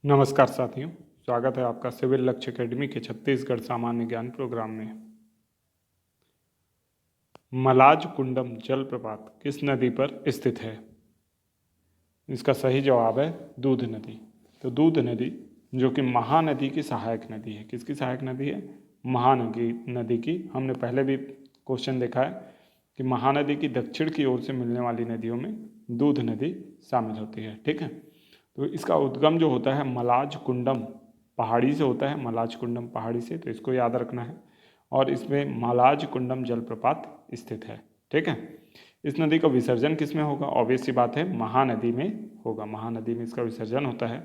नमस्कार साथियों, स्वागत है आपका सिविल लक्ष्य एकेडमी के छत्तीसगढ़ सामान्य ज्ञान प्रोग्राम में। मलाज कुंडम जलप्रपात किस नदी पर स्थित है? इसका सही जवाब है दूध नदी। तो दूध नदी जो कि महानदी की सहायक नदी है। किसकी सहायक नदी है? महानदी नदी की। हमने पहले भी क्वेश्चन देखा है कि महानदी की दक्षिण की ओर से मिलने वाली नदियों में दूध नदी शामिल होती है। ठीक है, तो इसका उद्गम जो होता है मलाज कुंडम पहाड़ी से होता है, मलाज कुंडम पहाड़ी से, तो इसको याद रखना है। और इसमें मलाज कुंडम जलप्रपात स्थित है। ठीक है, इस नदी का विसर्जन किस में होगा? ऑब्वियस सी बात है, महानदी में होगा। महानदी में इसका विसर्जन होता है।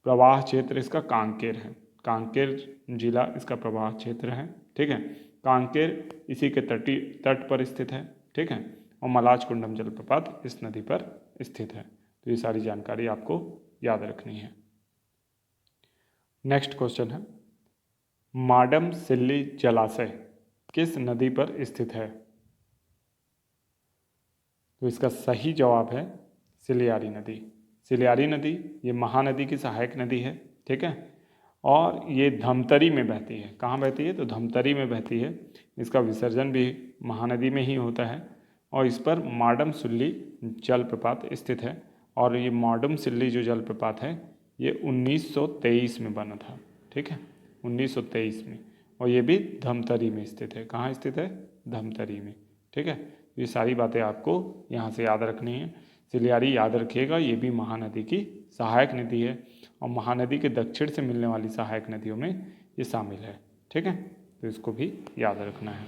प्रवाह क्षेत्र इसका कांकेर है। कांकेर जिला इसका प्रवाह क्षेत्र है। ठीक है, कांकेर इसी के तट पर स्थित है। ठीक है, और मलाज कुंडम जलप्रपात इस नदी पर स्थित है। तो ये सारी जानकारी आपको याद रखनी है। नेक्स्ट क्वेश्चन है, माडम सिल्ली जलाशय किस नदी पर स्थित है? तो इसका सही जवाब है सिलियारी नदी। सिलियारी नदी ये महानदी की सहायक नदी है। ठीक है, और ये धमतरी में बहती है। कहाँ बहती है? तो धमतरी में बहती है। इसका विसर्जन भी महानदी में ही होता है और इस पर माडम सिल्ली जलप्रपात स्थित है। और ये माडम सिल्ली जो जलप्रपात है ये 1923 में बना था। ठीक है, 1923 में, और ये भी धमतरी में स्थित है। कहाँ स्थित है? धमतरी में। ठीक है, ये सारी बातें आपको यहाँ से याद रखनी है। सिलियारी याद रखिएगा, ये भी महानदी की सहायक नदी है और महानदी के दक्षिण से मिलने वाली सहायक नदियों में ये शामिल है। ठीक है, तो इसको भी याद रखना है।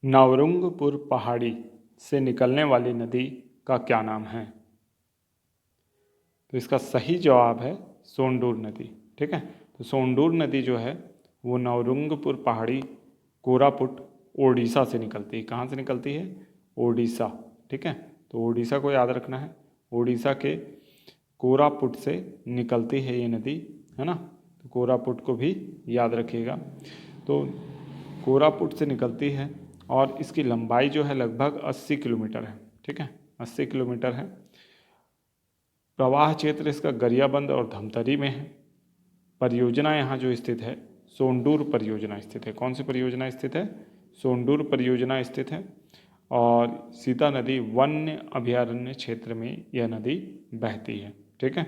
नवरंगपुर पहाड़ी से निकलने वाली नदी का क्या नाम है? तो इसका सही जवाब है सोंडूर नदी। ठीक है, तो सोंडूर नदी जो है वो नवरंगपुर पहाड़ी कोरापुट ओडिशा से निकलती है। कहाँ से निकलती है? ओडिशा। ठीक है, तो ओडिशा को याद रखना है। ओडिशा के कोरापुट से निकलती है ये नदी, है ना। तो कोरापुट को भी याद रखिएगा। तो कोरापुट से निकलती है और इसकी लंबाई जो है लगभग 80 किलोमीटर है। ठीक है, 80 किलोमीटर है। प्रवाह क्षेत्र इसका गरियाबंद और धमतरी में है। परियोजना यहाँ जो स्थित है सोंडूर परियोजना स्थित है। कौन सी परियोजना स्थित है? सोंडूर परियोजना स्थित है। और सीता नदी वन्य अभयारण्य क्षेत्र में यह नदी बहती है। ठीक है,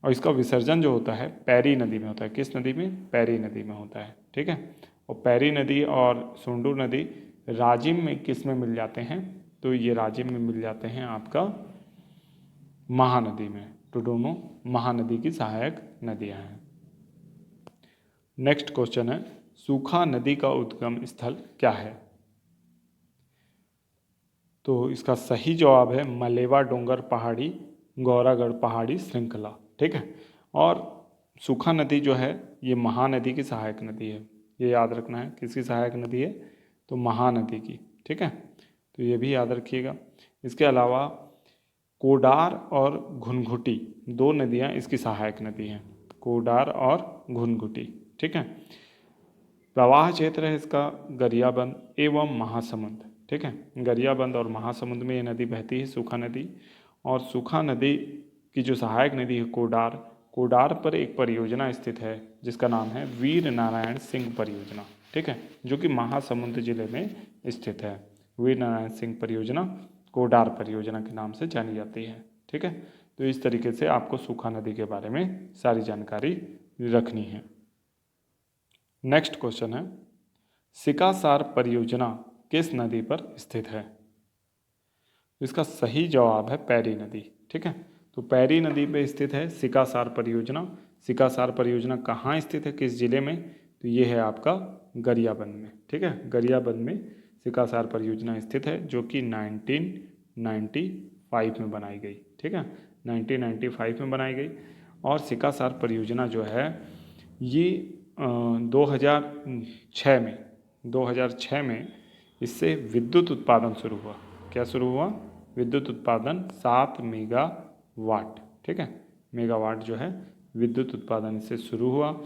और इसका विसर्जन जो होता है पैरी नदी में होता है। किस नदी में? पैरी नदी में होता है। ठीक है, और पैरी नदी और सोंडूर नदी राजिम में किस में मिल जाते हैं? तो ये राजिम में मिल जाते हैं आपका महानदी में। तो दोनों महानदी की सहायक नदियां हैं। नेक्स्ट क्वेश्चन है, सूखा नदी का उद्गम स्थल क्या है? तो इसका सही जवाब है मलेवा डोंगर पहाड़ी गौरागढ़ पहाड़ी श्रृंखला। ठीक है, और सूखा नदी जो है ये महानदी की सहायक नदी है। ये याद रखना है, किसकी सहायक नदी है? तो महानदी की। ठीक है, तो ये भी याद रखिएगा। इसके अलावा कोडार और घुनघुटी दो नदियाँ इसकी सहायक नदी हैं। कोडार और घुनघुटी। ठीक है, प्रवाह क्षेत्र है इसका गरियाबंद एवं महासमुंद। ठीक है, गरियाबंद और महासमुंद में ये नदी बहती है, सूखा नदी। और सूखा नदी की जो सहायक नदी है कोडार, कोडार पर एक परियोजना स्थित है जिसका नाम है वीर नारायण सिंह परियोजना। ठीक है, जो कि महासमुंद जिले में स्थित है। वीर नारायण सिंह परियोजना कोडार परियोजना के नाम से जानी जाती है। ठीक है, तो इस तरीके से आपको सूखा नदी के बारे में सारी जानकारी रखनी है। नेक्स्ट क्वेश्चन है, सिकासार परियोजना किस नदी पर स्थित है? इसका सही जवाब है पैरी नदी। ठीक है, तो पैरी नदी पे स्थित है सिकासार परियोजना। सिकासार परियोजना कहाँ स्थित है, किस जिले में? तो ये है आपका गरियाबंद में। ठीक है, गरियाबंद में सिकासार परियोजना स्थित है जो कि 1995 में बनाई गई। ठीक है, 1995 में बनाई गई। और सिकासार परियोजना जो है ये 2006 में इससे विद्युत उत्पादन शुरू हुआ। क्या शुरू हुआ? विद्युत उत्पादन 7 मेगावाट। ठीक है, मेगावाट जो है विद्युत उत्पादन इससे शुरू हुआ।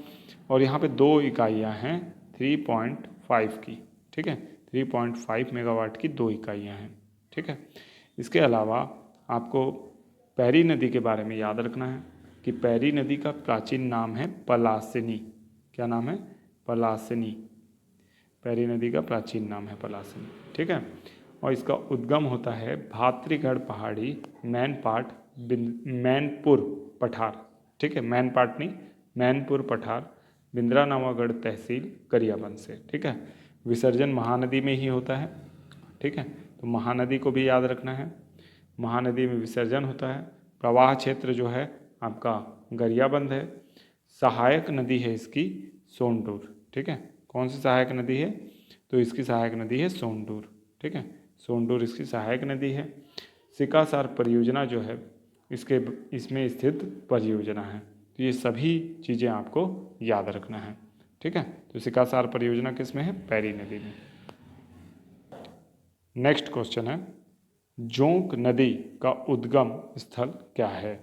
और यहाँ पे दो इकाइयाँ हैं 3.5 की। ठीक है, 3.5 मेगावाट की दो इकाइयाँ हैं। ठीक है, इसके अलावा आपको पैरी नदी के बारे में याद रखना है कि पैरी नदी का प्राचीन नाम है पलासिनी। क्या नाम है? पलासिनी। पैरी नदी का प्राचीन नाम है पलासिनी, ठीक है। और इसका उद्गम होता है भातृगढ़ पहाड़ी, मैनपुर पठार, ठीक है। मैनपाट नहीं, मैनपुर पठार, बिंद्रानवागढ़ तहसील, गरियाबंद से, ठीक है। विसर्जन महानदी में ही होता है, ठीक है। तो महानदी को भी याद रखना है, महानदी में विसर्जन होता है। प्रवाह क्षेत्र जो है आपका गरियाबंद है। सहायक नदी है इसकी सोनडूर, ठीक है। कौन सी सहायक नदी है? तो इसकी सहायक नदी है सोनडूर, ठीक है। सोनडूर इसकी सहायक नदी है। सिकासार परियोजना जो है इसमें स्थित परियोजना है। तो ये सभी चीज़ें आपको याद रखना है, ठीक है। तो सिकासार परियोजना किस में है? पैरी नदी में। नेक्स्ट क्वेश्चन है, जोंक नदी का उद्गम स्थल क्या है?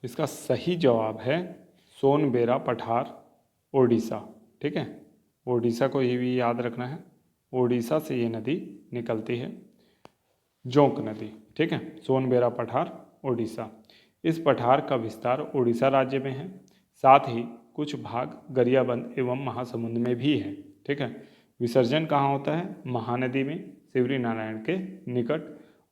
इसका सही जवाब है सोनबेरा पठार, ओडिशा, ठीक है। ओडिशा को ये भी याद रखना है, ओडिशा से ये नदी निकलती है, जोंक नदी, ठीक है। सोनबेरा पठार, ओडिशा। इस पठार का विस्तार ओडिशा राज्य में है, साथ ही कुछ भाग गरियाबंद एवं महासमुंद में भी है, ठीक है। विसर्जन कहाँ होता है? महानदी में, शिवरी नारायण के निकट।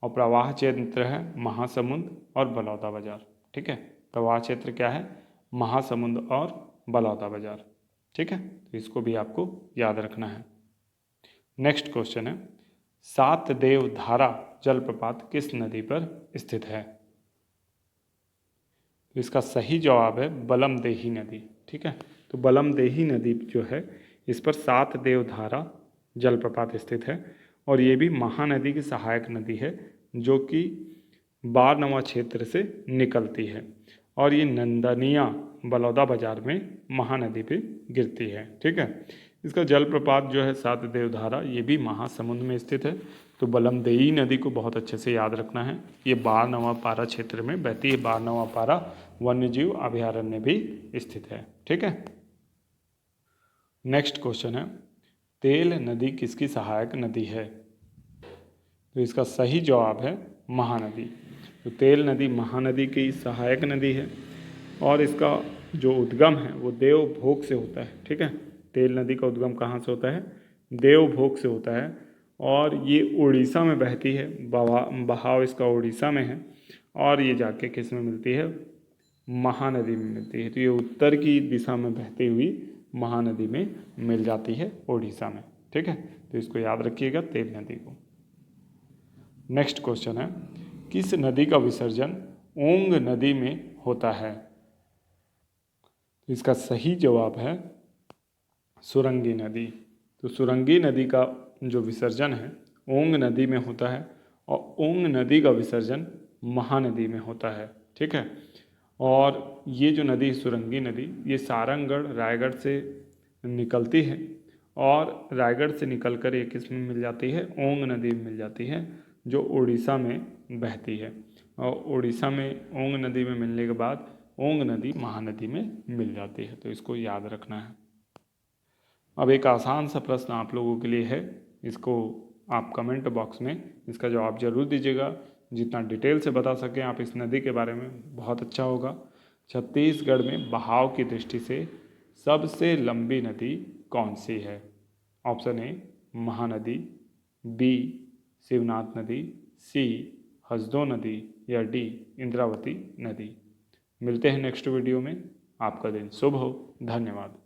और प्रवाह क्षेत्र है महासमुंद और बलौदा बाजार, ठीक है। प्रवाह क्षेत्र क्या है? महासमुंद और बलौदा बाजार, ठीक है। तो इसको भी आपको याद रखना है। नेक्स्ट क्वेश्चन है, सातदेव धारा जलप्रपात किस नदी पर स्थित है? तो इसका सही जवाब है बलमदेही नदी, ठीक है। तो बलमदेही नदी जो है इस पर सातदेव धारा जलप्रपात स्थित है और ये भी महानदी की सहायक नदी है जो कि बारनवा क्षेत्र से निकलती है और ये नंदनिया बलौदा बाजार में महानदी पे गिरती है, ठीक है। इसका जलप्रपात जो है सातदेव धारा, ये भी महासमुंद में स्थित है। तो बलमदेही नदी को बहुत अच्छे से याद रखना है, ये बारनवा पारा क्षेत्र में बहती है। बारनवा पारा वन्यजीव अभयारण्य भी स्थित है, ठीक है। नेक्स्ट क्वेश्चन है, तेल नदी किसकी सहायक नदी है? तो इसका सही जवाब है महानदी। तो तेल नदी महानदी की सहायक नदी है और इसका जो उद्गम है वो देवभोग से होता है, ठीक है। तेल नदी का उद्गम कहाँ से होता है? देवभोग से होता है और ये उड़ीसा में बहती है, बहाव इसका उड़ीसा में है और ये जाके किस में मिलती है? महानदी में मिलती है। तो ये उत्तर की दिशा में बहती हुई महानदी में मिल जाती है उड़ीसा में, ठीक है। तो इसको याद रखिएगा, तेल नदी को। नेक्स्ट क्वेश्चन है, किस नदी का विसर्जन ओंग नदी में होता है? तो इसका सही जवाब है सुरंगी नदी। तो सुरंगी नदी का जो विसर्जन है ओंग नदी में होता है और ओंग नदी का विसर्जन महानदी में होता है, ठीक है। और ये जो नदी सुरंगी नदी ये सारंगगढ़ रायगढ़ से निकलती है और रायगढ़ से निकलकर ये किस में मिल जाती है? ओंग नदी में मिल जाती है जो उड़ीसा में बहती है। और उड़ीसा में ओंग नदी में मिलने के बाद ओंग नदी महानदी में मिल जाती है। तो इसको याद रखना है। अब एक आसान सा प्रश्न आप लोगों के लिए है, इसको आप कमेंट बॉक्स में इसका जवाब जरूर दीजिएगा। जितना डिटेल से बता सकें आप इस नदी के बारे में बहुत अच्छा होगा। छत्तीसगढ़ में बहाव की दृष्टि से सबसे लंबी नदी कौन सी है? Option A Mahanadi, B Shivnath नदी, सी हसदो नदी या डी इंद्रावती नदी। मिलते हैं नेक्स्ट वीडियो में। आपका दिन शुभ हो। धन्यवाद।